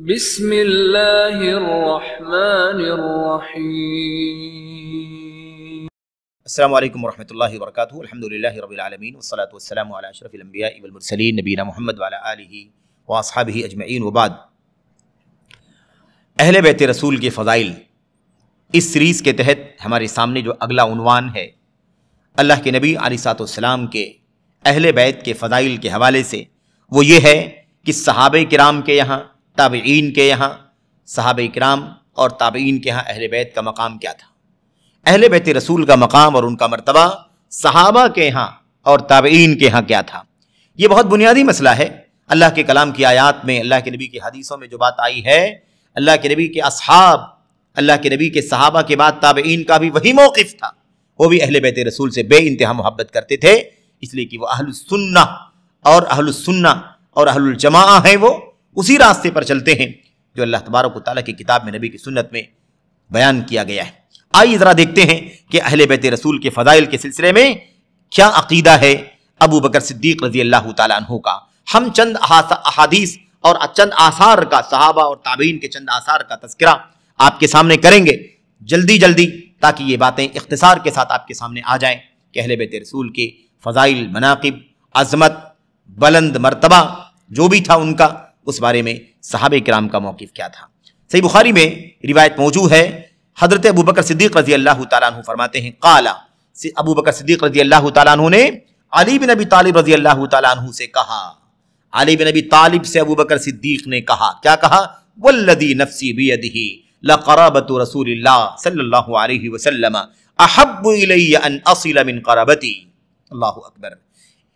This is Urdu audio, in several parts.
بسم اللہ الرحمن الرحیم۔ السلام علیکم ورحمۃ اللہ وبرکاتہ۔ الحمدللہ رب العالمین والصلاة والسلام علی اشرف الانبیاء والمرسلین نبینا محمد وعلی آلہ واصحابہ اجمعین وبعد۔ اہل بیت رسول کے فضائل، اس سیریز کے تحت ہمارے سامنے جو اگلا عنوان ہے، اللہ کے نبی علیہ الصلوۃ والسلام کے اہل بیت کے فضائل کے حوالے سے، وہ یہ ہے کہ صحابہ کرام کے یہاں، تابعین کے یہاں، صحابہ کرام اور تابعین کے یہاں اہل بیت کا مقام کیا تھا، اہل بیت رسول کا مقام اور ان کا مرتبہ صحابہ کے یہاں اور تابعین کے یہاں کیا تھا۔ یہ بہت بنیادی مسئلہ ہے۔ اللہ کے کلام کی آیات میں، اللہ کے نبی کی حدیثوں میں جو بات آئی ہے، اللہ کے نبی کے اصحاب، اللہ کے نبی کے صحابہ کے بعد تابعین کا بھی وہی موقف تھا۔ وہ بھی اہل بیت رسول سے بے انتہا محبت کرتے تھے، اس لیے کہ وہ اہل السنہ اور اہل الجماعہ ہیں، وہ اسی راستے پر چلتے ہیں جو اللہ تبارک و تعالیٰ کی کتاب میں، نبی کی سنت میں بیان کیا گیا ہے۔ آئیے ذرا دیکھتے ہیں کہ اہل بیت رسول کے فضائل کے سلسلے میں کیا عقیدہ ہے ابو بکر صدیق رضی اللہ تعالیٰ عنہ کا۔ ہم چند احادیث اور چند آثار کا، صحابہ اور تابعین کے چند آثار کا تذکرہ آپ کے سامنے کریں گے جلدی تاکہ یہ باتیں اختصار کے ساتھ آپ کے سامنے آ جائیں کہ اہل بیت رسول کے فضائل، مناقب، عظمت، بلند مرتبہ جو بھی تھا ان کا، اس بارے میں صحابہ کرام کا موقف کیا تھا۔ صحیح بخاری میں روایت موجود ہے، حضرت ابو بکر صدیق رضی اللہ تعالیٰ عنہ فرماتے ہیں، قال، ابو بکر صدیق رضی اللہ تعالیٰ عنہ نے علی بن ابی طالب رضی اللہ تعالیٰ عنہ سے کہا، علی بن ابی طالب سے ابو بکر صدیق نے کہا، کیا کہا؟ والذی نفسی بیدہ لقرابۃ رسول اللہ صلی اللہ علیہ وسلم احب الی ان اصل من قرابتی۔ اللہ اکبر۔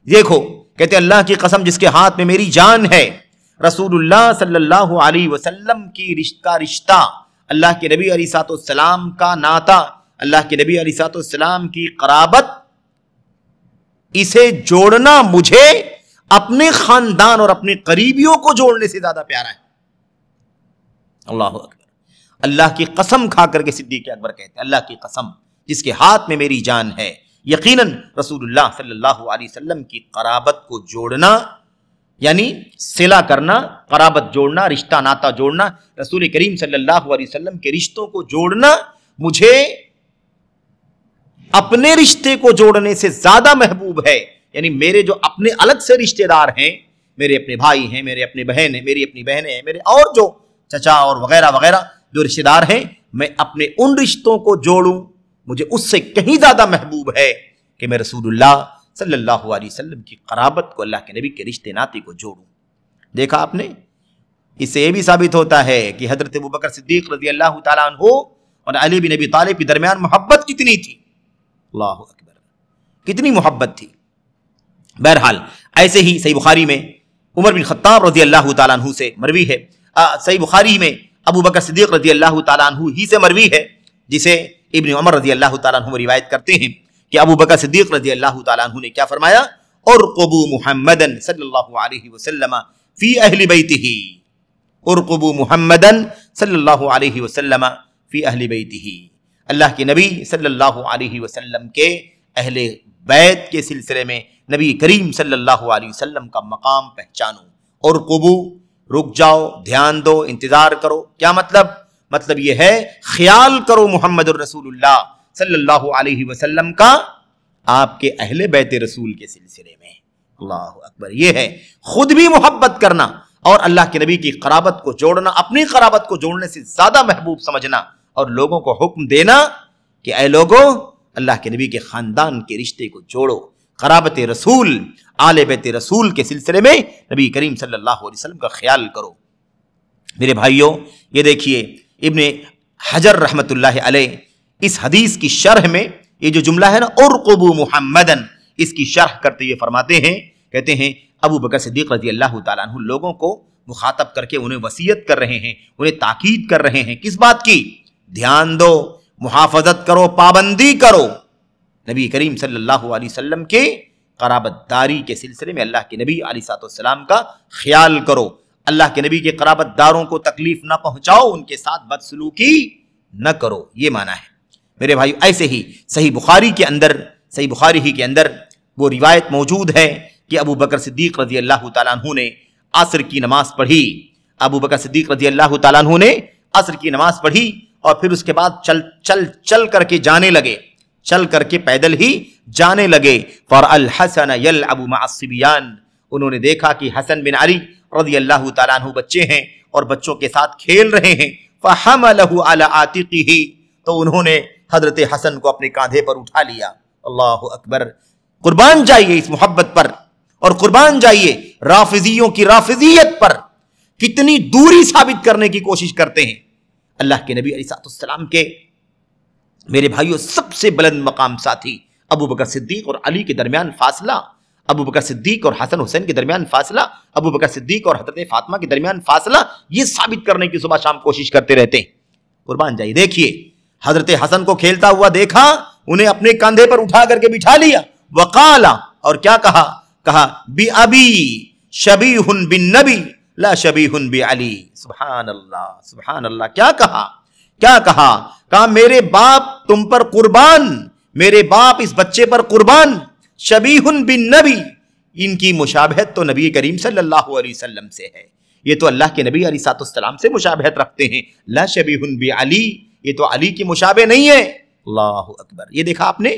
دیکھو، کہتے اللہ کی قسم جس کے ہاتھ میں میری جان ہے، رسول اللہ صلی اللہ علیہ وسلم کی رشتہ، اللہ کے نبی علیہ الصلوۃ والسلام کا ناتا، اللہ کے نبی علیہ الصلوۃ والسلام کی قرابت، اسے جوڑنا مجھے اپنے خاندان اور اپنے قریبیوں کو جوڑنے سے زیادہ پیارا ہے۔ اللہ اکبر۔ اللہ کی قسم کھا کر کے صدیق اکبر کہتے ہیں، اللہ کی قسم جس کے ہاتھ میں میری جان ہے، یقیناً رسول اللہ صلی اللہ علیہ وسلم کی قرابت کو جوڑنا، یعنی صلہ کرنا، قرابت جوڑنا، رشتہ ناتا جوڑنا، رسول کریم صلی اللہ علیہ وسلم کے رشتوں کو جوڑنا مجھے اپنے رشتے کو جوڑنے سے زیادہ محبوب ہے۔ یعنی میرے جو اپنے الگ سے رشتہ دار ہیں، میرے اپنے بھائی ہیں، میرے اپنے بہن ہیں، میری اپنی بہنیں ہیں، میرے اور جو چچا اور وغیرہ وغیرہ جو رشتہ دار ہیں، میں اپنے ان رشتوں کو جوڑوں، مجھے اس سے کہیں زیادہ محبوب ہے کہ میں رسول اللہ صلی اللہ علیہ وسلم کی قرابت کو، اللہ کے نبی کے رشتے ناتے کو جوڑوں۔ دیکھا آپ نے، اس سے یہ بھی ثابت ہوتا ہے کہ حضرت ابوبکر صدیق رضی اللہ تعالیٰ عنہ اور علی بن ابی طالب کے درمیان محبت کتنی تھی۔ اللہ اکبر، کتنی محبت تھی۔ بہرحال ایسے ہی صحیح بخاری میں عمر بن خطاب رضی اللہ تعالیٰ عنہ سے مروی ہے، صحیح بخاری میں ابو بکر صدیق رضی اللہ تعالیٰ عنہ ہی سے مروی ہے، جسے ابن عمر رضی اللہ تعالیٰ عنہ روایت کرتے ہیں کہ ابو بکر صدیق رضی اللہ تعالیٰ عنہ نے کیا فرمایا؟ ارقبوا محمدا صلی اللہ علیہ وسلم فی اہل بیتہ، ارقبوا محمدا صلی اللہ علیہ وسلم فی اہل بیتہ، اللہ کے نبی صلی اللہ علیہ وسلم کے اہل بیت کے سلسلے میں نبی کریم صلی اللہ علیہ وسلم کا مقام پہچانو۔ ارقبوا، رک جاؤ، دھیان دو، انتظار کرو۔ کیا مطلب یہ ہے خیال کرو محمد الرسول اللہ صلی اللہ علیہ وسلم کا آپ کے اہل بیت رسول کے سلسلے میں۔ اللہ اکبر۔ یہ ہے خود بھی محبت کرنا اور اللہ کے نبی کی قرابت کو جوڑنا، اپنی قرابت کو جوڑنے سے زیادہ محبوب سمجھنا، اور لوگوں کو حکم دینا کہ اے لوگوں، اللہ کے نبی کے خاندان کے رشتے کو جوڑو، قرابت رسول، آل بیت رسول کے سلسلے میں نبی کریم صلی اللہ علیہ وسلم کا خیال کرو۔ میرے بھائیوں، یہ دیکھیے ابن حجر رحمۃ اللہ علیہ اس حدیث کی شرح میں یہ جو جملہ ہے نا، ارقبوا محمدن، اس کی شرح کرتے ہوئے فرماتے ہیں، کہتے ہیں ابو بکر صدیق رضی اللہ تعالیٰ عنہ لوگوں کو مخاطب کر کے انہیں وصیت کر رہے ہیں، انہیں تاکید کر رہے ہیں، کس بات کی؟ دھیان دو، محافظت کرو، پابندی کرو، نبی کریم صلی اللہ علیہ وسلم کے قرابت داری کے سلسلے میں اللہ کے نبی علیہ الصلوۃ والسلام کا خیال کرو، اللہ کے نبی کے قرابت داروں کو تکلیف نہ پہنچاؤ، ان کے ساتھ بدسلوکی نہ کرو، یہ معنی ہے میرے بھائی۔ ایسے ہی صحیح بخاری ہی کے اندر وہ روایت موجود ہے کہ ابو بکر صدیق رضی اللہ تعالیٰ عنہ نے عصر کی نماز پڑھی، ابو بکر صدیق رضی اللہ تعالیٰ عنہ نے عصر کی نماز پڑھی اور پھر اس کے بعد چل کر کے جانے لگے، چل کر کے پیدل ہی جانے لگے. فَرَأَى الْحَسَنَ يَلْعَبُ مَعَ الصِّبْيَانِ، انہوں نے دیکھا کہ حسن بن علی رضی اللہ تعالیٰ عنہ بچے ہیں اور بچوں کے ساتھ کھیل رہے ہیں. فَحَمَلَهُ عَلَى عَاتِقِهِ، تو انہوں نے حضرت حسن کو اپنے کاندھے پر اٹھا لیا. اللہ اکبر. قربان جائیے اس محبت پر، اور قربان جائیے رافضیوں کی رافضیت پر. کتنی دوری ثابت کرنے کی کوشش کرتے ہیں. اللہ کے نبی علیہ السلام کے میرے بھائیوں سب سے بلند مقام ساتھی ابو بکر صدیق اور علی کے درمیان فاصلہ، ابو بکر صدیق اور حسن حسین کے درمیان فاصلہ، ابو بکر صدیق اور حضرت فاطمہ کے درمیان فاصلہ، یہ ثابت کرنے کی صبح شام کوشش کرتے رہتے ہیں. قربان جائیے. دیکھیے حضرت حسن کو کھیلتا ہوا دیکھا، انہیں اپنے کاندھے پر اٹھا کر کے بٹھا لیا. وقالا، اور کیا کہا؟ کہا بِأَبِي شَبِيهٌ بِالنَّبِي لا شبیہ بعلی. سبحان اللہ سبحان اللہ. کیا کہا؟ کیا کہا؟ کہا میرے باپ تم پر قربان، میرے باپ اس بچے پر قربان. شبیہ بالنبی، ان کی مشابہت تو نبی کریم صلی اللہ علیہ وسلم سے ہے، یہ تو اللہ کے نبی علیہ السلام سے مشابہت رکھتے ہیں. لا شبیہ بعلی، یہ تو علی کی مشابہ نہیں ہے. اللہ اکبر. یہ دیکھا آپ نے،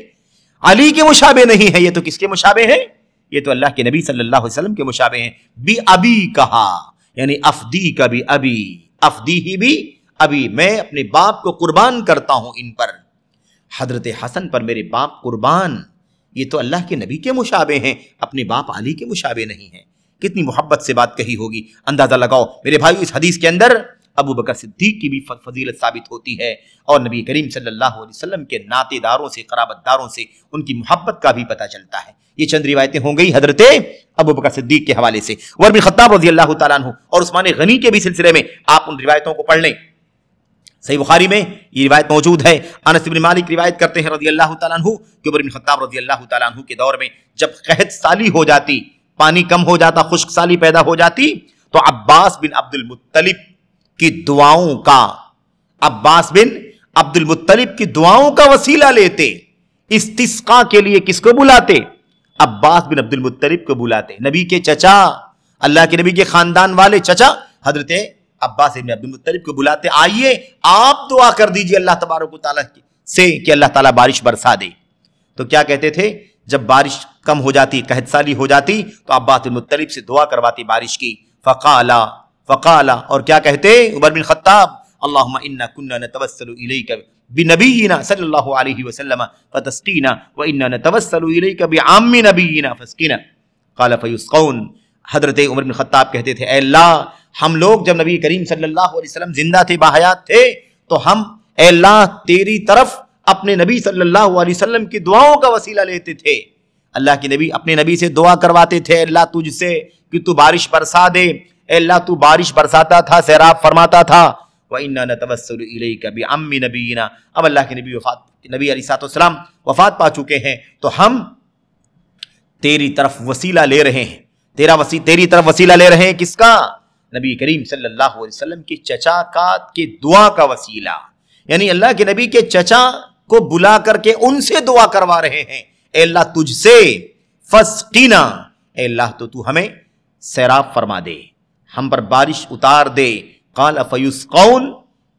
علی کے مشابہ نہیں ہے، یہ تو کس کے مشابہ ہے؟ یہ تو اللہ کے نبی صلی اللہ علیہ وسلم کے مشابہ ہیں. بی ابی کہا، یعنی افدی کا بھی ابی، افدی ہی بھی ابی، میں اپنے باپ کو قربان کرتا ہوں ان پر. حضرت حسن پر میرے باپ قربان، یہ تو اللہ کے نبی کے مشابہ ہیں، اپنے باپ علی کے مشابہ نہیں ہیں. کتنی محبت سے بات کہی ہوگی. اندازہ لگاؤ میرے بھائیو، اس حدیث کے اندر ابو بکر صدیق کی بھی فضیلت ثابت ہوتی ہے، اور نبی کریم صلی اللہ علیہ وسلم کے ناطے داروں سے، قرابت داروں سے ان کی محبت کا بھی پتہ چلتا ہے. یہ چند روایتیں ہوں گئی حضرت ابو بکر صدیق کے حوالے سے. عمر بن خطاب رضی اللہ تعالیٰ عنہ اور عثمان غنی کے بھی سلسلے میں آپ ان روایتوں کو پڑھ لیں. صحیح بخاری میں یہ روایت موجود ہے. انس بن مالک روایت کرتے ہیں رضی اللہ تعالیٰ عنہ کہ عمر بن خطاب رضی اللہ تعالیٰ عنہ کے دور میں جب قحط سالی ہو جاتی، پانی کم ہو جاتا، خشک سالی پیدا ہو جاتی، تو عباس بن عبد المطلب کی دعاؤں کا، عباس بن عبد المطلب کی دعاؤں کا وسیلہ لیتے. استسقاء کے لیے کس کو بلاتے؟ عباس بن عبد المطلب کو بلاتے. نبی کے چچا، اللہ کے نبی کے خاندان والے چچا حضرت عباس بن عبد المطلب کو بلاتے. آئیے آپ دعا کر دیجئے اللہ تبارک و تعالیٰ سے کہ اللہ تعالیٰ بارش برسا دے. تو کیا کہتے تھے؟ جب بارش کم ہو جاتی، قحط سالی ہو جاتی، تو عباس بن مطلب سے دعا کرواتی بارش کی. فقالا، اور کیا کہتے عمر بن خطاب؟ اللہم انا کننا نتوسل الیک بنبینا صلی اللہ علیہ وسلم فتسقینا وانا نتوسل الیک بعام نبینا فسقینا قال فیسقون. حضرت عمر بن خطاب کہتے تھے اے اللہ، ہم لوگ جب نبی کریم صلی اللہ علیہ وسلم زندہ تھے، باحیات تھے، تو ہم اے اللہ تیری طرف اپنے نبی صلی اللہ علیہ وسلم کی دعاؤں کا وسیلہ لیتے تھے. اللہ کے نبی اپنے نبی سے دعا کرواتے تھے اللہ تجھ سے کہ تو بارش برسا دے. اے اللہ تو بارش برساتا تھا، سیراب فرماتا تھا. وَإِنَّا نَتَوَسَّلُ إِلَيْكَ بِعَمِّ نَبِيِّنَا. اب اللہ کے نبی علیہ السلام وفات پا چکے ہیں، تو ہم تیری طرف وسیلہ لے رہے ہیں، تیری طرف وسیلہ لے رہے ہیں. کس کا؟ نبی کریم صلی اللہ علیہ وسلم کے چچا کے دعا کا وسیلہ. یعنی اللہ کے نبی کے چچا کو بلا کر کے ان سے دعا کروا رہے ہیں اے اللہ تجھ سے. فسقینا، اے اللہ تو ہمیں سیراب فرما دے، ہم پر بارش اتار دے. قال فیسقون.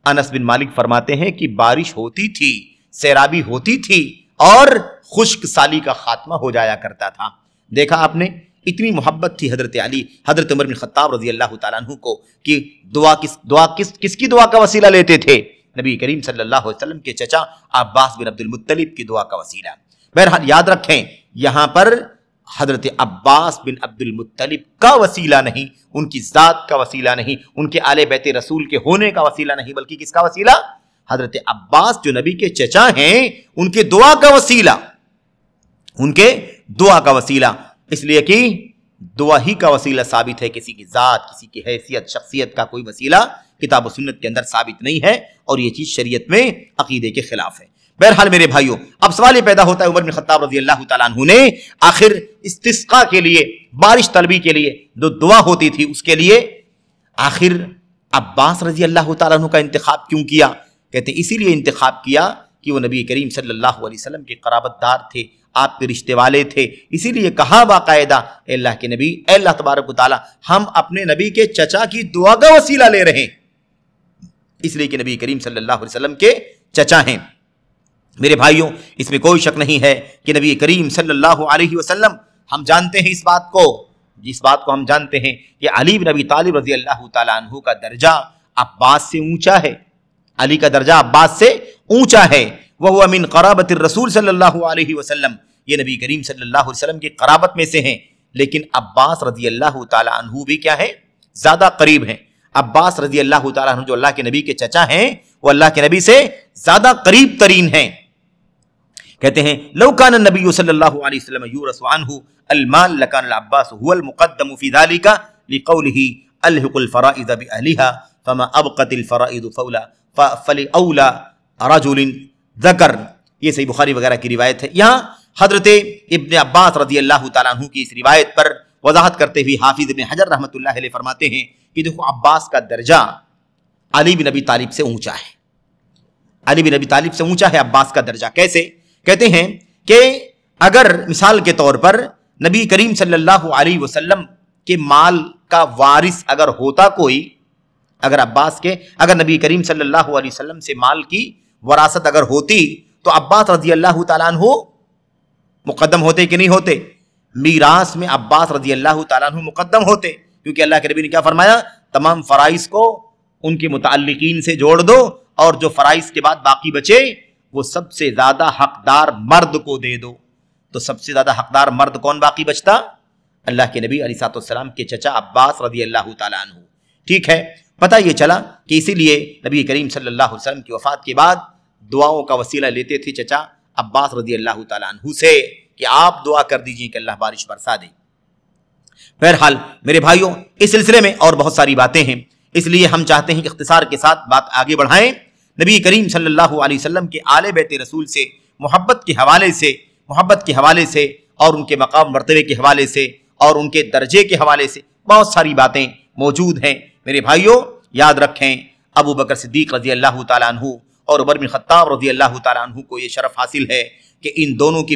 انس بن مالک فرماتے ہیں کہ بارش ہوتی تھی، سیرابی ہوتی تھی، اور خشک سالی کا خاتمہ ہو جایا کرتا تھا. دیکھا آپ نے، اتنی محبت تھی حضرت علی، حضرت عمر بن خطاب رضی اللہ تعالیٰ عنہ کو کہ کس کی دعا کا وسیلہ لیتے تھے؟ نبی کریم صلی اللہ علیہ وسلم کے چچا عباس بن عبد المطلب کی دعا کا وسیلہ. بہرحال یاد رکھیں، یہاں پر حضرت عباس بن عبد المطلب کا وسیلہ نہیں، ان کی ذات کا وسیلہ نہیں، ان کے آل بیت رسول کے ہونے کا وسیلہ نہیں، بلکہ کس کا وسیلہ؟ حضرت عباس جو نبی کے چچا ہیں، ان کے دعا کا وسیلہ، ان کے دعا کا وسیلہ. اس لیے کہ دعا ہی کا وسیلہ ثابت ہے، کسی کی ذات، کسی کی حیثیت، شخصیت کا کوئی وسیلہ کتاب و سنت کے اندر ثابت نہیں ہے، اور یہ چیز شریعت میں عقیدے کے خلاف ہے. بہرحال میرے بھائیوں، اب سوال یہ پیدا ہوتا ہے، عمر بن خطاب رضی اللہ تعالیٰ عنہ نے آخر استسقاء کے لیے، بارش طلبی کے لیے جو دعا ہوتی تھی، اس کے لیے آخر عباس رضی اللہ تعالیٰ عنہ کا انتخاب کیوں کیا؟ کہتے ہیں اسی لیے انتخاب کیا کہ وہ نبی کریم صلی اللہ علیہ وسلم کے قرابت دار تھے، آپ کے رشتے والے تھے، اسی لیے کہا باقاعدہ اے اللہ کے نبی، اے اللہ تبارک و تعالیٰ ہم اپنے نبی کے چچا کی دعا کا وسیلہ لے رہے ہیں، اس لیے کہ نبی کریم صلی اللہ علیہ وسلم کے چچا ہیں۔ میرے بھائیوں، اس میں کوئی شک نہیں ہے کہ نبی کریم صلی اللہ علیہ وسلم، ہم جانتے ہیں اس بات کو ہم جانتے ہیں کہ علی بن ابی طالب رضی اللہ تعالیٰ عنہ کا درجہ عباس سے اونچا ہے، علی کا درجہ عباس سے اونچا ہے، وَهُوَ مِنْ قَرَابَةِ الرَّسُولِ صلی اللہ علیہ وسلم، یہ نبی کریم صلی اللہ علیہ وسلم کی قرابت میں سے ہیں، لیکن عباس رضی اللہ تعالیٰ عنہ بھی کیا ہے؟ زیادہ قریب ہیں۔ عباس رضی اللہ تعالیٰ عنہ جو اللہ کے نبی کے چچا ہیں، وہ اللہ کے نبی سے زیادہ قریب ترین ہیں۔ کہتے ہیں لو کان النبی صلی اللہ علیہ وسلم یورث عنہ المال لکان العباس هو المقدم فی ذلک لقوله الحق الفرائض باهلها فما ابقت الفرائض فلاولى رجل ذکر، یہ صحیح بخاری وغیرہ کی روایت ہے۔ یہاں حضرت ابن عباس رضی اللہ تعالیٰ عنہ کی اس روایت پر وضاحت کرتے ہوئے حافظ ابن حجر رحمۃ اللہ علیہ فرماتے ہیں کہ دیکھو عباس کا درجہ علی بن ابی طالب سے اونچا ہے، علی بن ابی طالب سے اونچا ہے عباس کا درجہ۔ کیسے؟ کہتے ہیں کہ اگر مثال کے طور پر نبی کریم صلی اللہ علیہ وسلم کے مال کا وارث اگر ہوتا کوئی، اگر نبی کریم صلی اللہ علیہ وسلم سے مال کی وراثت اگر ہوتی تو عباس رضی اللہ تعالیٰ عنہ مقدم ہوتے کہ نہیں ہوتے؟ میراث میں عباس رضی اللہ تعالیٰ عنہ مقدم ہوتے، کیونکہ اللہ کے نبی نے کیا فرمایا؟ تمام فرائض کو ان کے متعلقین سے جوڑ دو اور جو فرائض کے بعد باقی بچے وہ سب سے زیادہ حقدار مرد کو دے دو۔ تو سب سے زیادہ حقدار مرد کون باقی بچتا؟ اللہ کے نبی علیہ السلام کے چچا عباس رضی اللہ تعالیٰ عنہ۔ ٹھیک ہے، پتہ یہ چلا کہ اسی لیے نبی کریم صلی اللہ علیہ وسلم کی وفات کے بعد دعاؤں کا وسیلہ لیتے تھے چچا عباس رضی اللہ تعالیٰ عنہ سے کہ آپ دعا کر دیجئے کہ اللہ بارش برسا دے۔ بہرحال میرے بھائیوں، اس سلسلے میں اور بہت ساری باتیں ہیں، اس لیے ہم چاہتے ہیں کہ اختصار کے ساتھ بات آگے بڑھائیں۔ نبی کریم صلی اللہ علیہ وسلم کے آل بیت رسول سے محبت کے حوالے سے اور ان کے مقام مرتبے کے حوالے سے اور ان کے درجے کے حوالے سے بہت ساری باتیں موجود ہیں۔ میرے بھائیوں یاد رکھیں، ابو بکر صدیق رضی اللہ تعالیٰ عنہ اور عمر بن خطاب رضی اللہ تعالیٰ عنہ کو یہ شرف حاصل ہے کہ ان دونوں کی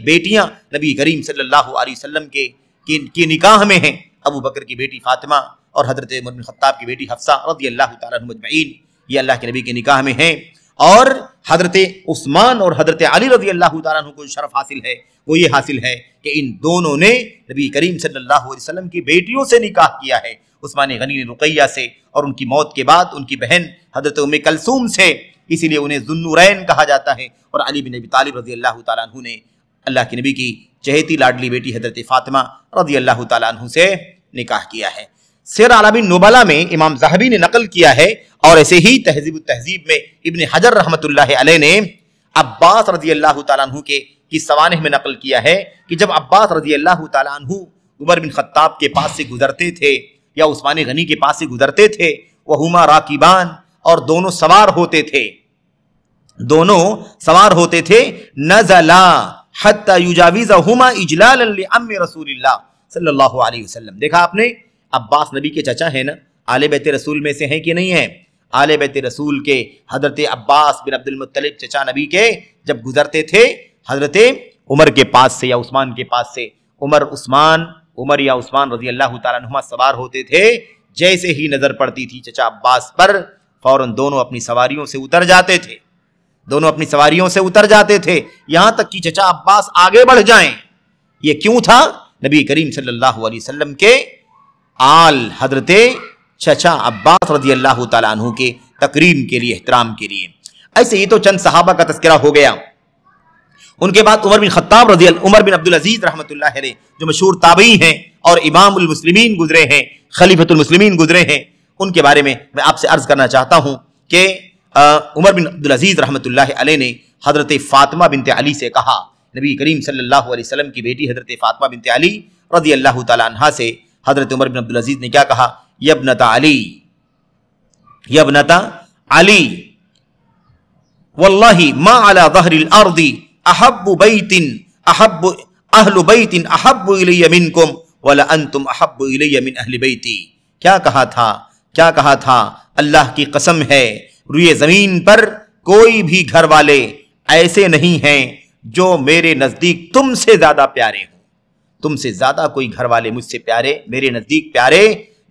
بیٹیاں نبی کریم صلی اللہ علیہ وسلم کی نکاح میں ہیں۔ ابو بکر کی بیٹی فاطمہ اور حضرت عمر بن خطاب کی بیٹی حفصہ رضی اللہ تعالیٰ عنہ مجمعین یہ اللہ کے نبی کے نکاح میں ہیں، اور حضرت عثمان اور حضرت علی رضی اللہ تعالیٰ عنہ کو جو شرف حاصل ہے وہ یہ حاصل ہے کہ ان دونوں نے نبی کریم صلی اللہ علیہ وسلم کی بیٹیوں سے نکاح کیا ہے، عثمان غنی نے رقیہ سے اور ان کی موت کے بعد ان کی بہن حضرت ام کلثوم سے، اسی لیے انہیں ذو النورین کہا جاتا ہے، اور علی بن ابی طالب رضی اللہ تعالیٰ عنہ نے اللہ کے نبی کی چہیتی لاڈلی بیٹی حضرت فاطمہ رضی اللہ تعالیٰ عنہ سے نکاح کیا ہے۔ سیر اعلام النبلاء میں امام ذہبی نے نقل کیا ہے، اور ایسے ہی تہذیب التہذیب میں ابن حجر رحمۃ اللہ علیہ نے عباس رضی اللہ تعالیٰ عنہ کی سوانح میں نقل کیا ہے کہ جب عباس رضی اللہ تعالیٰ عنہ عمر بن خطاب کے پاس سے گزرتے تھے یا عثمان غنی کے پاس سے گزرتے تھے، وہما راکبان، اور دونوں سوار ہوتے تھے، نزلا حتی یجاوزہما اجلالا لعم رسول اللہ صلی اللہ علیہ وسلم۔ دیکھا آپ نے، عباس نبی کے چچا ہیں نا، آل بیت رسول میں سے ہیں کہ نہیں ہیں؟ آل بیت رسول کے حضرت عباس بن عبد المطلب چچا نبی کے جب گزرتے تھے حضرت عمر کے پاس سے یا عثمان کے پاس سے، عمر یا عثمان رضی اللہ تعالیٰ عنہما سوار ہوتے تھے، جیسے ہی نظر پڑتی تھی چچا عباس پر فوراً دونوں اپنی سواریوں سے اتر جاتے تھے، یہاں تک کہ چچا عباس آگے بڑھ جائیں۔ یہ کیوں تھا؟ نبی کریم صلی اللہ علیہ وسلم کے آل حضرت چچا عباس رضی اللہ تعالیٰ عنہ کے تکریم کے لیے، احترام کے لیے۔ ایسے ہی تو چند صحابہ کا تذکرہ ہو گیا۔ ان کے بعد عمر بن عبدالعزیز رحمۃ اللہ علیہ جو مشہور تابعی ہیں اور امام المسلمین گزرے ہیں، خلیفۃ المسلمین گزرے ہیں، ان کے بارے میں آپ سے عرض کرنا چاہتا ہوں کہ عمر بن عبدالعزیز رحمۃ اللہ علیہ نے حضرت فاطمہ بنت علی سے کہا، نبی کریم صلی اللہ علیہ وسلم کی بیٹی حضرت فاطمہ بنت علی رضی اللہ تعالیٰ عنہا سے حضرت عمر بن عبدالعزیز نے کیا کہا؟ یبنت علی واللہ ما علی ظہر الارض احب اہل بیت احب الی منکم ولانتم احب الی من اہل بیتی۔ کیا کہا تھا؟ اللہ کی قسم ہے، روئے زمین پر کوئی بھی گھر والے ایسے نہیں ہیں جو میرے نزدیک تم سے زیادہ پیارے ہوں. تم سے زیادہ کوئی گھر والے مجھ سے پیارے میرے نزدیک پیارے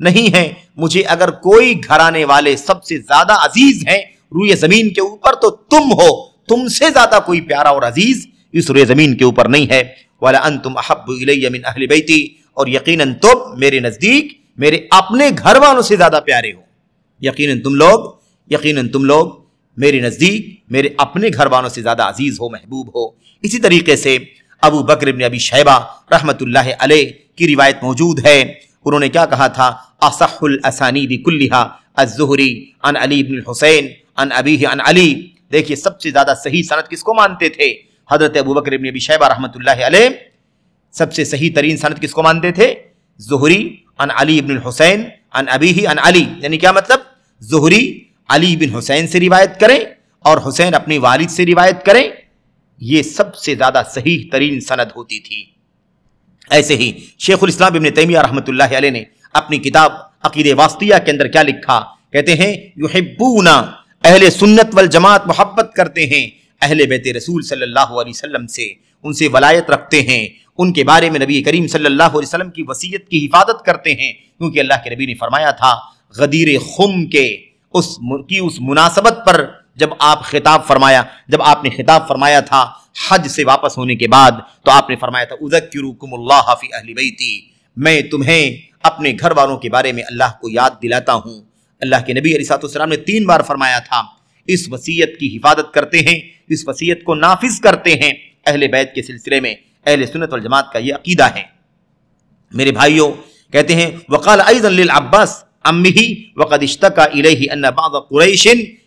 نہیں ہیں. مجھے اگر کوئی گھرانے والے سب سے زیادہ عزیز ہیں روئے زمین کے اوپر تو تم ہو. تم سے زیادہ کوئی پیارا اور عزیز اس روئے زمین کے اوپر نہیں ہے. وَلَأَنْتُمْ أَحَبُّ إِلَيَّ مِنْ أَهْلِ بَيْتِي، اور یقیناً تم میرے نزدیک میرے اپنے گھر والوں سے زیادہ پیارے ہو. یقیناً تم لوگ میرے نزدیک میرے اپنے گھر والوں سے زیادہ عزیز ہو، محبوب ہو. اسی طریقے سے ابو بکر ابن ابی شیبہ رحمۃ اللہ علیہ کی روایت موجود ہے. انہوں نے کیا کہا تھا؟ اصح الاسانید کلھا الزہری عن علی بن الحسین عن ابیہ عن علی. دیکھیے سب سے زیادہ صحیح سند کس کو مانتے تھے؟ حضرت ابو بکر ابن ابی شیبہ رحمۃ اللہ علیہ سب سے صحیح ترین سند کس کو مانتے تھے؟ زہری عن علی بن الحسین عن ابیہ عن علی. یعنی کیا مطلب؟ زہری علی بن حسین سے روایت کریں اور حسین اپنی والد سے روایت کریں، یہ سب سے زیادہ صحیح ترین سند ہوتی تھی. ایسے ہی شیخ الاسلام ابن تیمیہ رحمۃ اللہ علیہ نے اپنی کتاب عقیدہ واسطیہ کے اندر کیا لکھا؟ کہتے ہیں یحبون، اہل سنت والجماعت محبت کرتے ہیں اہل بیت رسول صلی اللہ علیہ وسلم سے، ان سے ولایت رکھتے ہیں، ان کے بارے میں نبی کریم صلی اللہ علیہ وسلم کی وصیت کی حفاظت کرتے ہیں، کیونکہ اللہ کے نبی نے فرمایا تھا غدیر خم کے اس مناسبت پر جب آپ نے خطاب فرمایا تھا حج سے واپس ہونے کے بعد، تو آپ نے فرمایا تھا اذکرکم اللہ فی اہل بیتی، میں تمہیں اپنے گھر والوں کے بارے میں اللہ کو یاد دلاتا ہوں. اللہ کے نبی علیہ السلام نے 3 بار فرمایا تھا اس وصیت کی حفاظت کرتے ہیں، اس وصیت کو نافذ کرتے ہیں. اہل بیت کے سلسلے میں اہل سنت والجماعت کا یہ عقیدہ ہے. میرے بھائیوں کہتے ہیں وقال ایضا للعباس امہ وقد اشتکى الیہ ان بعض قریش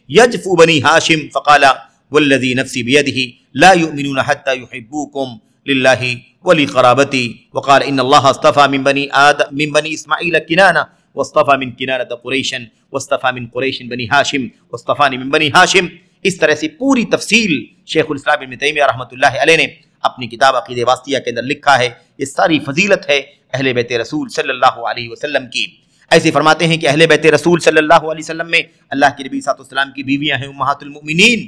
یجفو بنی ہاشم فقال والذی نفسی بیدہ لا یؤمنون حتی یحبوکم للہ ولقرابتی. وقال ان اللہ اصطفى من بنی اسماعیل کنانہ واصطفى من کنانۃ قریش واصطفى من قریش بنی ہاشم واصطفانی من بنی ہاشم. اس طرح سے پوری تفصیل شیخ الاسلام ابن تیمیہ رحمۃ اللہ علیہ نے اپنی کتاب عقیدہ واسطیہ کے اندر لکھا ہے. یہ ساری فضیلت ہے اہل بیت رسول صلی اللہ علیہ وسلم کی. ایسے فرماتے ہیں کہ اہل بیت رسول صلی اللہ علیہ وسلم میں اللہ کے نبی صلی اللہ علیہ وسلم کی بیویاں ہیں امہات المؤمنین.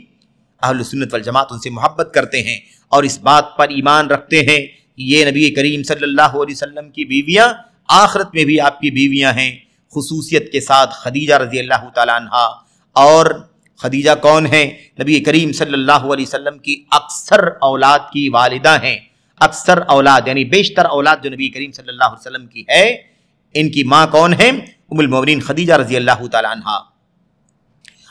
اہل سنت والجماعت ان سے محبت کرتے ہیں اور اس بات پر ایمان رکھتے ہیں کہ یہ نبی کریم صلی اللہ علیہ وسلم کی بیویاں آخرت میں بھی آپ کی بیویاں ہیں، خصوصیت کے ساتھ خدیجہ رضی اللہ تعالیٰ عنہا. اور خدیجہ کون ہیں؟ نبی کریم صلی اللہ علیہ وسلم کی اکثر اولاد کی والدہ ہیں. اکثر اولاد یعنی بیشتر اولاد جو نبی کریم صلی اللہ علیہ وسلم کی ہے، ان کی ماں کون ہیں؟ ام المؤمنین خدیجہ رضی اللہ تعالیٰ عنہا.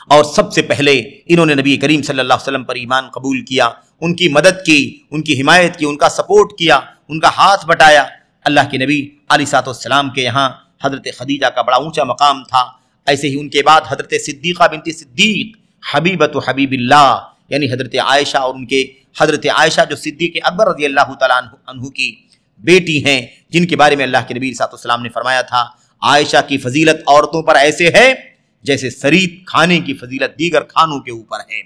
اور سب سے پہلے انہوں نے نبی کریم صلی اللہ علیہ وسلم پر ایمان قبول کیا، ان کی مدد کی، ان کی حمایت کی، ان کا سپورٹ کیا، ان کا ہاتھ بٹایا. اللہ کے نبی علیہ السلام کے یہاں حضرت خدیجہ کا بڑا اونچا مقام تھا. ایسے ہی ان کے بعد حضرت صدیقہ بنت صدیق حبیبۃ حبیب اللہ یعنی حضرت عائشہ، اور ان کے حضرت عائشہ جو صدیق اکبر رضی اللہ تعالیٰ عنہ کی بیٹی ہیں، جن کے بارے میں اللہ کے نبی صلی اللہ علیہ وسلم نے فرمایا تھا عائشہ کی فضیلت عورتوں پر ایسے ہے جیسے سرید کھانے کی فضیلت دیگر کھانوں کے اوپر ہے.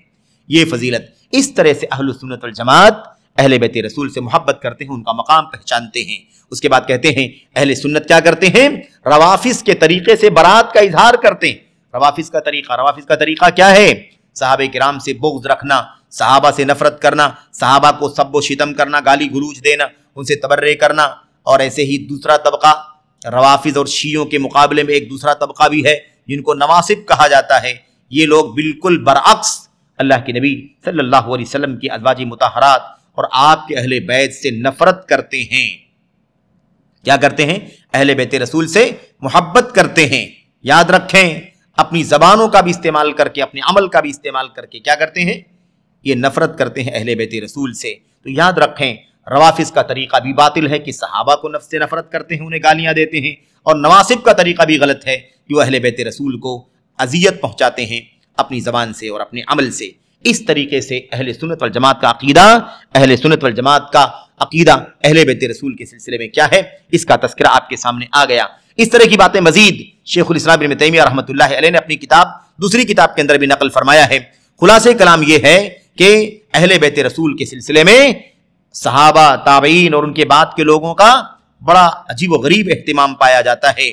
یہ فضیلت اس طرح سے اہل سنت والجماعت اہل بیت رسول سے محبت کرتے ہیں، ان کا مقام پہچانتے ہیں. اس کے بعد کہتے ہیں اہل سنت کیا کرتے ہیں؟ روافض کے طریقے سے برات کا اظہار کرتے ہیں. روافض کا طریقہ کیا ہے؟ صحابہ کرام سے بغض رکھنا، صحابہ سے نفرت کرنا، صحابہ کو سب و شتم کرنا، گالی گلوچ دینا، ان سے تبرئے کرنا. اور ایسے ہی دوسرا طبقہ روافض اور شیعوں کے مقابلے میں ایک دوسرا طبقہ بھی ہے جن کو نواصب کہا جاتا ہے. یہ لوگ بالکل برعکس اللہ کے نبی صلی اللہ علیہ وسلم کی ازواج مطہرات اور آپ کے اہل بیت سے نفرت کرتے ہیں. کیا کرتے ہیں؟ اہل بیت رسول سے محبت کرتے ہیں. یاد رکھیں اپنی زبانوں کا بھی استعمال کر کے، اپنے عمل کا بھی استعمال کر کے کیا کرتے ہیں؟ یہ نفرت کرتے ہیں اہل بیت رسول سے. تو یاد رکھیں روافض کا طریقہ بھی باطل ہے کہ صحابہ کو نفس سے نفرت کرتے ہیں، انہیں گالیاں دیتے ہیں. اور نواصب کا طریقہ بھی غلط ہے کہ وہ اہل بیت رسول کو اذیت پہنچاتے ہیں اپنی زبان سے اور اپنے عمل سے. اس طریقے سے اہل سنت والجماعت کا عقیدہ، اہل سنت والجماعت کا عقیدہ اہل بیت رسول کے سلسلے میں کیا ہے، اس کا تذکرہ آپ کے سامنے آ گیا. اس طرح کی باتیں مزید شیخ الاسلام ابن تیمیہ رحمۃ اللہ علیہ نے اپنی دوسری کتاب کے اندر بھی نقل فرمایا ہے. خلاصہ کلام یہ ہے کہ اہل بیت رسول کے سلسلے میں صحابہ، تابعین اور ان کے بعد کے لوگوں کا بڑا عجیب و غریب اہتمام پایا جاتا ہے.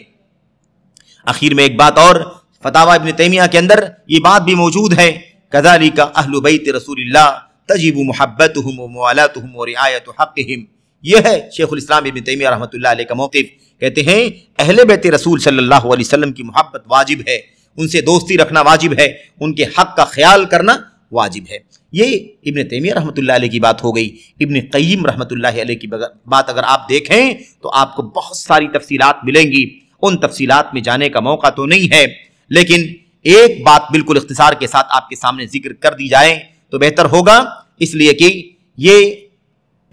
آخر میں ایک بات اور، فتاوی ابن تیمیہ کے اندر یہ بات بھی موجود ہے، کذالک اہل بیت رسول اللہ تجب محبتهم وموالاتهم ورعایت حقهم۔ یہ ہے شیخ الاسلام ابن تیمیہ رحمۃ اللہ علیہ کا موقف۔ کہتے ہیں اہل بیت رسول صلی اللہ علیہ وسلم کی محبت واجب ہے، ان سے دوستی رکھنا واجب ہے، ان کے حق کا خیال کرنا واجب ہے۔ یہ ابن تیمیہ رحمۃ اللہ علیہ کی بات ہو گئی۔ ابن قیم رحمۃ اللہ علیہ کی بات اگر آپ دیکھیں تو آپ کو بہت ساری تفصیلات ملیں گی، ان تفصیلات میں جانے کا موقع تو نہیں ہے، لیکن ایک بات بالکل اختصار کے ساتھ آپ کے سامنے ذکر کر دی جائے تو بہتر ہوگا، اس لیے کہ یہ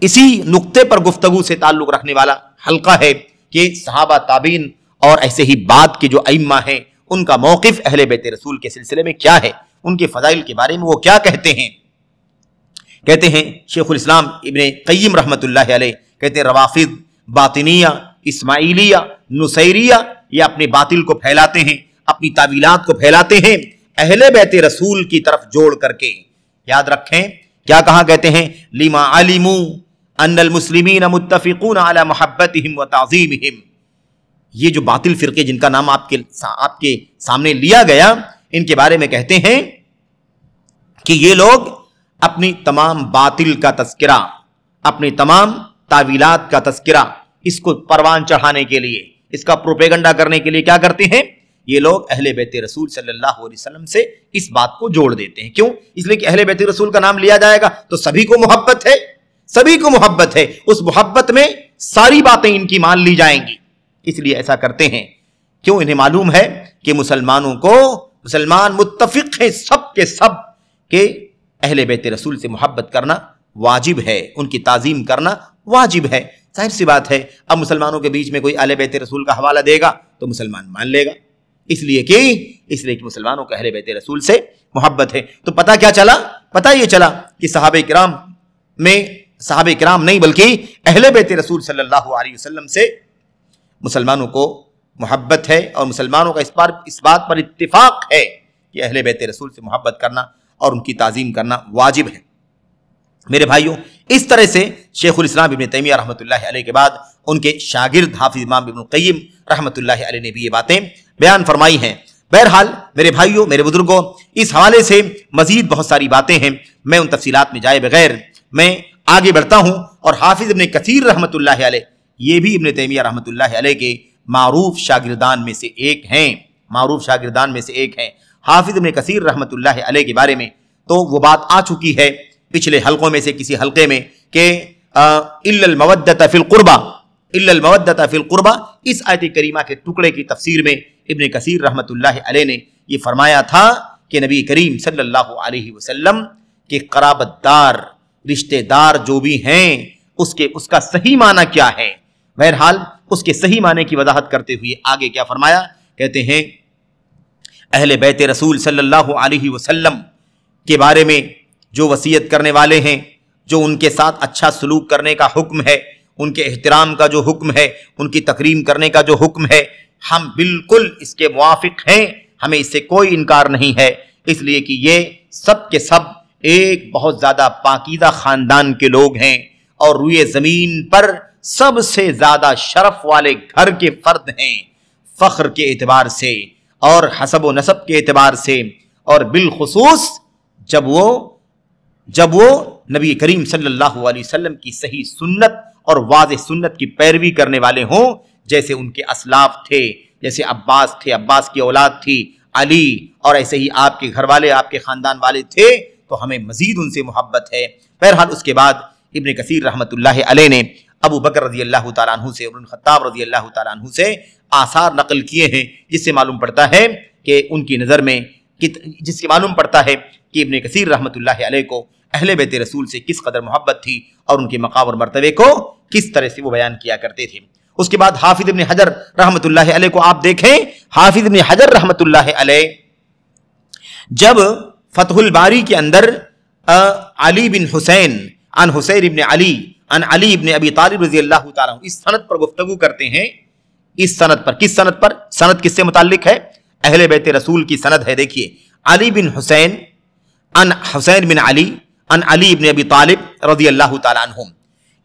اسی نقطے پر گفتگو سے تعلق رکھنے والا حلقہ ہے کہ صحابہ تابعین اور ایسے ہی بعد کے جو ائمہ ہیں ان کا موقف اہل بیت رسول کے سلسلے میں کیا ہے، ان کے فضائل کے بارے میں وہ کیا کہتے ہیں۔ کہتے ہیں شیخ الاسلام ابن قیم رحمۃ اللہ علیہ، کہتے ہیں روافض، باطنیہ، اسماعیلیہ، نصیریہ یہ اپنے باطل کو پھیلاتے ہیں، اپنی تعویلات کو پھیلاتے ہیں اہل بیت رسول کی طرف جوڑ کر کے۔ یاد رکھیں کیا کہا، کہتے ہیں لما علموا ان المسلمین متفقون علی محبتہم وتعظیمہم۔ یہ جو باطل فرقے جن کا نام آپ کے سامنے لیا گیا، ان کے بارے میں کہتے ہیں کہ یہ لوگ اپنی تمام باطل کا تذکرہ، اپنی تمام تعویلات کا تذکرہ، اس کو پروان چڑھانے کے لیے، اس کا پروپیگنڈا کرنے کے لیے کیا کرتے ہیں، یہ لوگ اہل بیت رسول صلی اللہ علیہ وسلم سے اس بات کو جوڑ دیتے ہیں۔ کیوں؟ اس لیے کہ اہل بیت رسول کا نام لیا جائے گا تو سبھی کو محبت ہے، سبھی کو محبت ہے، اس محبت میں ساری باتیں ان کی مان لی جائیں گی، اس لیے ایسا کرتے ہیں۔ کیوں؟ انہیں معلوم ہے کہ مسلمانوں کو، مسلمان متفق ہیں سب کے سب کہ اہل بیت رسول سے محبت کرنا واجب ہے، ان کی تعظیم کرنا واجب ہے۔ ظاہر سی بات ہے اب مسلمانوں کے بیچ میں کوئی اہل بیت رسول کا حوالہ دے گا تو مسلمان مان لے گا، اس لیے کہ مسلمانوں کو اہل بیت رسول سے محبت ہے۔ تو پتہ کیا چلا؟ پتہ یہ چلا کہ صحابہ کرام نہیں بلکہ اہل بیت رسول صلی اللہ علیہ وسلم سے مسلمانوں کو محبت ہے، اور مسلمانوں کا اس بات پر اتفاق ہے کہ اہل بیت رسول سے محبت کرنا اور ان کی تعظیم کرنا واجب ہے۔ میرے بھائیوں، اس طرح سے شیخ الاسلام ابن تیمیہ رحمۃ اللہ علیہ کے بعد ان کے شاگرد حافظ امام ابن قیم رحمۃ اللہ علیہ نے بھی یہ باتیں بیان فرمائی ہیں۔ بہرحال میرے بھائیوں، میرے بزرگوں، اس حوالے سے مزید بہت ساری باتیں ہیں، میں ان تفصیلات میں جائے بغیر میں آگے بڑھتا ہوں۔ اور حافظ ابن کثیر رحمۃ اللہ علیہ، یہ بھی ابن تیمیہ رحمۃ اللہ علیہ کے معروف شاگردان میں سے ایک ہیں، حافظ ابن کثیر رحمۃ اللہ علیہ کے بارے میں تو وہ بات آ چکی ہے پچھلے حلقوں میں سے کسی حلقے میں کہ الا المودۃ فی القربہ، اس آیت کریمہ کے ٹکڑے کی تفسیر میں ابن کثیر رحمۃ اللہ علیہ نے یہ فرمایا تھا کہ نبی کریم صلی اللہ علیہ وسلم کے قرابت دار، رشتہ دار جو بھی ہیں اس کا صحیح معنی کیا ہے۔ بہرحال اس کے صحیح معنی کی وضاحت کرتے ہوئے آگے کیا فرمایا، کہتے ہیں اہل بیت رسول صلی اللہ علیہ وسلم کے بارے میں جو وصیت کرنے والے ہیں، جو ان کے ساتھ اچھا سلوک کرنے کا حکم ہے، ان کے احترام کا جو حکم ہے، ان کی تکریم کرنے کا جو حکم ہے، ہم بالکل اس کے موافق ہیں، ہمیں اس سے کوئی انکار نہیں ہے، اس لیے کہ یہ سب کے سب ایک بہت زیادہ پاکیزہ خاندان کے لوگ ہیں، اور روئے زمین پر سب سے زیادہ شرف والے گھر کے فرد ہیں، فخر کے اعتبار سے اور حسب و نسب کے اعتبار سے، اور بالخصوص جب وہ نبی کریم صلی اللہ علیہ وسلم کی صحیح سنت اور واضح سنت کی پیروی کرنے والے ہوں، جیسے ان کے اسلاف تھے، جیسے عباس تھے، عباس کی اولاد تھی علی، اور ایسے ہی آپ کے گھر والے، آپ کے خاندان والے تھے، تو ہمیں مزید ان سے محبت ہے۔ بہرحال اس کے بعد ابن کثیر رحمۃ اللہ علیہ نے ابو بکر رضی اللہ تعالیٰ عنہ سے، عمر بن خطاب رضی اللہ تعالیٰ عنہ سے آثار نقل کیے ہیں، جس سے معلوم پڑتا ہے کہ ان کی نظر میں کہ ابن کثیر رحمۃ اللہ علیہ کو اہل بیت رسول سے کس قدر محبت تھی اور ان کے مقام اور مرتبے کو کس طرح سے وہ بیان کیا کرتے تھے۔ اس کے بعد حافظ ابن حجر رحمۃ اللہ علیہ کو آپ دیکھیں، حافظ ابن حجر رحمۃ اللہ علیہ جب فتح الباری کے اندر علی بن حسین عن حسین ابن علی عن علی ابن ابی طالب رضی اللہ تعالیٰ عنہ، اس سند پر گفتگو کرتے ہیں۔ اس سند پر، کس سند پر؟ سند کس سے متعلق ہے؟ اہل بیت رسول کی سند ہے۔ دیکھیے، علی بن حسین عن حسین بن علی عن علی ابن ابی طالب رضی اللہ تعالیٰ عنہم،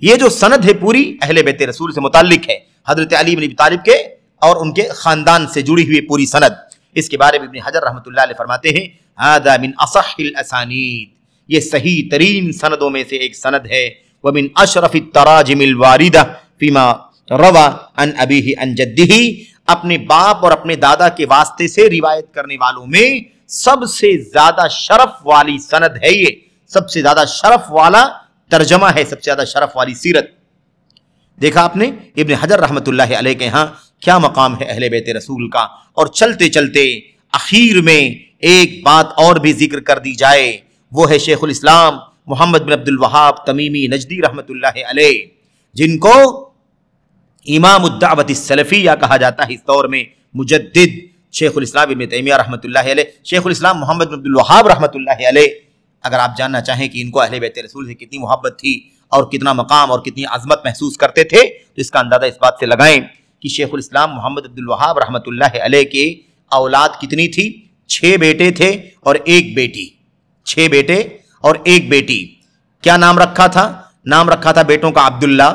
یہ جو سند ہے پوری اہل بیت رسول سے متعلق ہے، حضرت علی بن ابی طالب کے اور ان کے خاندان سے جڑی ہوئی پوری سند۔ اس کے بارے میں ابن حجر رحمۃ اللہ علیہ فرماتے ہیں، هذا من اصح الاسانید، یہ صحیح ترین سندوں میں سے ایک سند ہے۔ ومن اشرف التراجم الواردہ فیما روا عن ابیہ عن جدہ، اپنے باپ اور اپنے دادا کے واسطے سے روایت کرنے والوں میں سب سے زیادہ شرف والی سند ہے، یہ سب سے زیادہ شرف والا ترجمہ ہے، سب سے زیادہ شرف والی سیرت۔ دیکھا آپ نے ابن حجر رحمۃ اللہ علیہ کے ہاں کیا مقام ہے اہل بیت رسول کا۔ اور چلتے چلتے اخیر میں ایک بات اور بھی ذکر کر دی جائے، وہ ہے شیخ الاسلام محمد بن عبد الوہاب تمیمی نجدی رحمۃ اللہ علیہ، جن کو امام الدعوت السلفیہ کہا جاتا ہے اس دور میں، مجدد شیخ الاسلام ابن تیمیہ رحمۃ اللہ علیہ، شیخ الاسلام محمد بن عبد الوہاب رحمۃ اللہ علیہ۔ اگر آپ جاننا چاہیں کہ ان کو اہل بیت رسول سے کتنی محبت تھی اور کتنا مقام اور کتنی عظمت محسوس کرتے تھے، تو اس کا اندازہ اس بات سے لگائیں کہ شیخ الاسلام محمد عبد الوہاب رحمۃ اللہ علیہ کے اولاد کتنی تھی؟ 6 بیٹے تھے اور 1 بیٹی، 6 بیٹے اور 1 بیٹی۔ کیا نام رکھا تھا؟ نام رکھا تھا بیٹوں کا عبداللہ،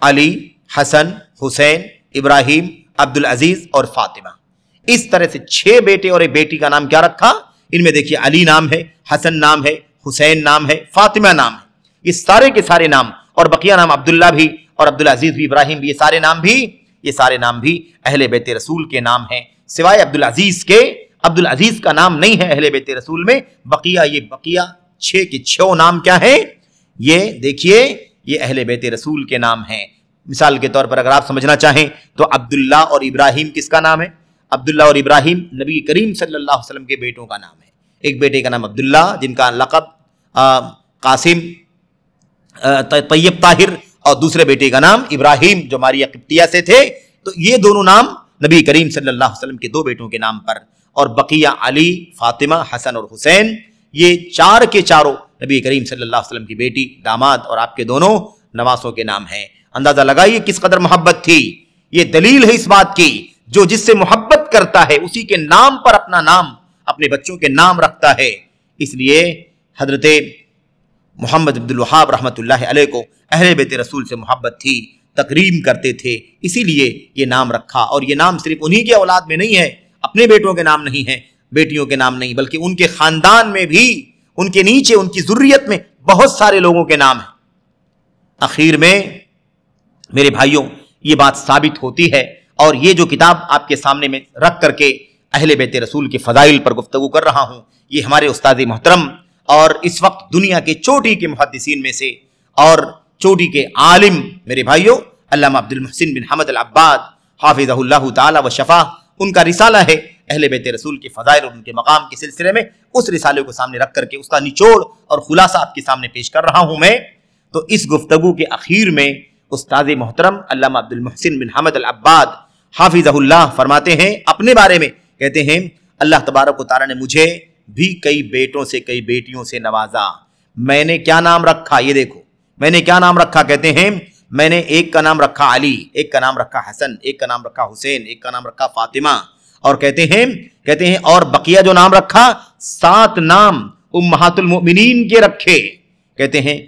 علی، حسن، حسین، ابراہیم، عبدالعزیز اور فاطمہ۔ اس طرح سے 6 بیٹے اور 1 بیٹی کا نام کیا رکھا؟ ان میں دیکھیے علی نام ہے، حسن نام ہے، حسین نام ہے، فاطمہ نام ہے، یہ سارے کے سارے نام، اور بقیہ نام عبداللہ بھی اور عبدالعزیز بھی، ابراہیم بھی، یہ سارے نام بھی اہل بیت رسول کے نام ہیں، سوائے عبدالعزیز کے۔ عبدالعزیز کا نام نہیں ہے اہل بیت رسول میں، بقیہ 6 کے 6 نام کیا ہیں؟ یہ دیکھیے یہ اہل بیت رسول کے نام ہیں۔ مثال کے طور پر اگر آپ سمجھنا چاہیں تو عبداللہ اور ابراہیم کس کا نام ہے؟ عبداللہ اور ابراہیم نبی کریم صلی اللہ علیہ وسلم کے بیٹوں کا نام ہے۔ ایک بیٹے کا نام عبداللہ، جن کا لقب قاسم طیب طاہر، اور دوسرے بیٹے کا نام ابراہیم جو ماریہ قبطیہ سے تھے۔ تو یہ دونوں نام نبی کریم صلی اللہ علیہ وسلم کے 2 بیٹوں کے نام پر، اور بقیہ علی، فاطمہ، حسن اور حسین، یہ 4 کے 4 نبی کریم صلی اللہ علیہ وسلم کی بیٹی، داماد اور آپ کے دونوں نواسوں کے نام ہیں۔ اندازہ لگائیے کس قدر محبت تھی۔ یہ دلیل ہے اس بات کی، جو جس سے محبت کرتا ہے اسی کے نام پر اپنا نام، اپنے بچوں کے نام رکھتا ہے۔ اس لیے حضرت محمد عبد الوہاب رحمۃ اللہ علیہ کو اہل بیت رسول سے محبت تھی، تکریم کرتے تھے، اسی لیے یہ نام رکھا۔ اور یہ نام صرف انہی کے اولاد میں نہیں ہے، اپنے بیٹوں کے نام نہیں ہے، بیٹیوں کے نام نہیں، بلکہ ان کے خاندان میں بھی، ان کے نیچے، ان کی ذریت میں بہت سارے لوگوں کے نام ہیں۔ اخیر میں میرے بھائیوں یہ بات ثابت ہوتی ہے، اور یہ جو کتاب آپ کے سامنے میں رکھ کر کے اہل بیت رسول کے فضائل پر گفتگو کر رہا ہوں، یہ ہمارے استاد محترم اور اس وقت دنیا کے چوٹی کے محدثین میں سے اور چوٹی کے عالم میرے بھائیوں علامہ عبد المحسن بن حمد العباد حافظہ اللہ تعالی و شفا، ان کا رسالہ ہے اہل بیت رسول کے فضائل اور ان کے مقام کے سلسلے میں۔ اس رسالے کو سامنے رکھ کر کے اس کا نچوڑ اور خلاصہ آپ کے سامنے پیش کر رہا ہوں میں۔ تو اس گفتگو کے اخیر میں استاد محترم علامہ عبد المحسن بن حمد العباد حافظہ اللہ فرماتے ہیں اپنے بارے میں، کہتے ہیں اللہ تبارک و تعالی نے مجھے بھی کئی بیٹوں سے، کئی بیٹیوں سے نوازا۔ میں نے کیا نام رکھا؟ یہ دیکھو میں نے کیا نام رکھا، کہتے ہیں میں نے ایک کا نام رکھا علی، ایک کا نام رکھا حسن، ایک کا نام رکھا حسین، ایک کا نام رکھا فاطمہ، اور کہتے ہیں اور بقیہ جو نام رکھا 7 نام امہات المؤمنین کے رکھے۔ کہتے ہیں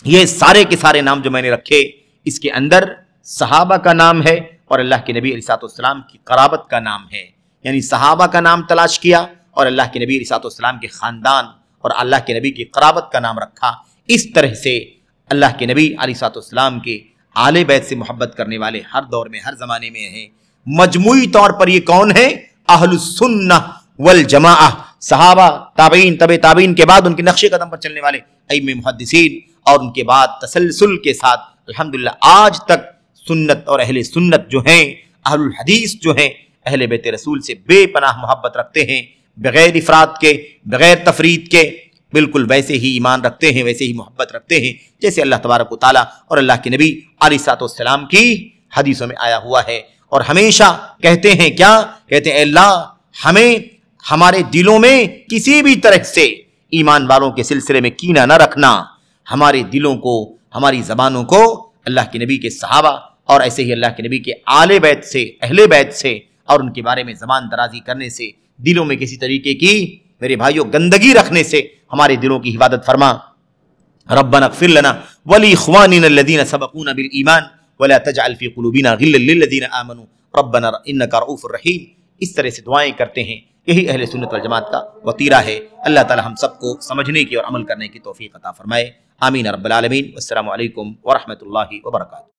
یہ سارے کے سارے نام جو میں نے رکھے، اس کے اندر صحابہ کا نام ہے اور اللہ کے نبی علیہ الصلوۃ والسلام کی قرابت کا نام ہے، یعنی صحابہ کا نام تلاش کیا اور اللہ کے نبی علیہ الصلوۃ والسلام کے خاندان اور اللہ کے نبی کی قرابت کا نام رکھا۔ اس طرح سے اللہ کے نبی علیہ الصلوۃ والسلام کے آل بیت سے محبت کرنے والے ہر دور میں، ہر زمانے میں ہیں۔ مجموعی طور پر یہ کون ہے؟ اہل السنہ والجماعہ، صحابہ، تابعین، تبع تابعین کے بعد ان کے نقش قدم پر چلنے والے ائمہ محدثین، اور ان کے بعد تسلسل کے ساتھ الحمدللہ آج تک سنت اور اہل سنت جو ہیں، اہل الحدیث جو ہیں، اہل بیت رسول سے بے پناہ محبت رکھتے ہیں، بغیر افراد کے، بغیر تفرید کے، بالکل ویسے ہی ایمان رکھتے ہیں، ویسے ہی محبت رکھتے ہیں جیسے اللہ تبارک و تعالیٰ اور اللہ کے نبی علیہ الصلوۃ والسلام کی حدیثوں میں آیا ہوا ہے۔ اور ہمیشہ کہتے ہیں کیا؟ کہتے ہیں اللہ ہمیں ہمارے دلوں میں کسی بھی طرح سے ایمان والوں کے سلسلے میں کینہ نہ رکھنا، ہمارے دلوں کو، ہماری زبانوں کو اللہ کے نبی کے صحابہ اور ایسے ہی اللہ کے نبی کے آل بیت سے، اہل بیت سے اور ان کے بارے میں زبان درازی کرنے سے، دلوں میں کسی طریقے کی میرے بھائیوں گندگی رکھنے سے ہمارے دلوں کی حفاظت فرما۔ ربنا اغفر لنا ولاخواننا الذين سبقونا بالایمان ولا تجعل في قلوبنا غلا للذين آمنوا ربنا انك رؤوف رحیم۔ اس طرح سے دعائیں کرتے ہیں یہی اہل سنت والجماعت کا وتیرہ ہے۔ اللہ تعالی ہم سب کو سمجھنے کی اور عمل کرنے کی توفیق عطا فرمائے، آمین رب العالمین۔ السلام علیکم ورحمۃ اللہ وبرکاتہ۔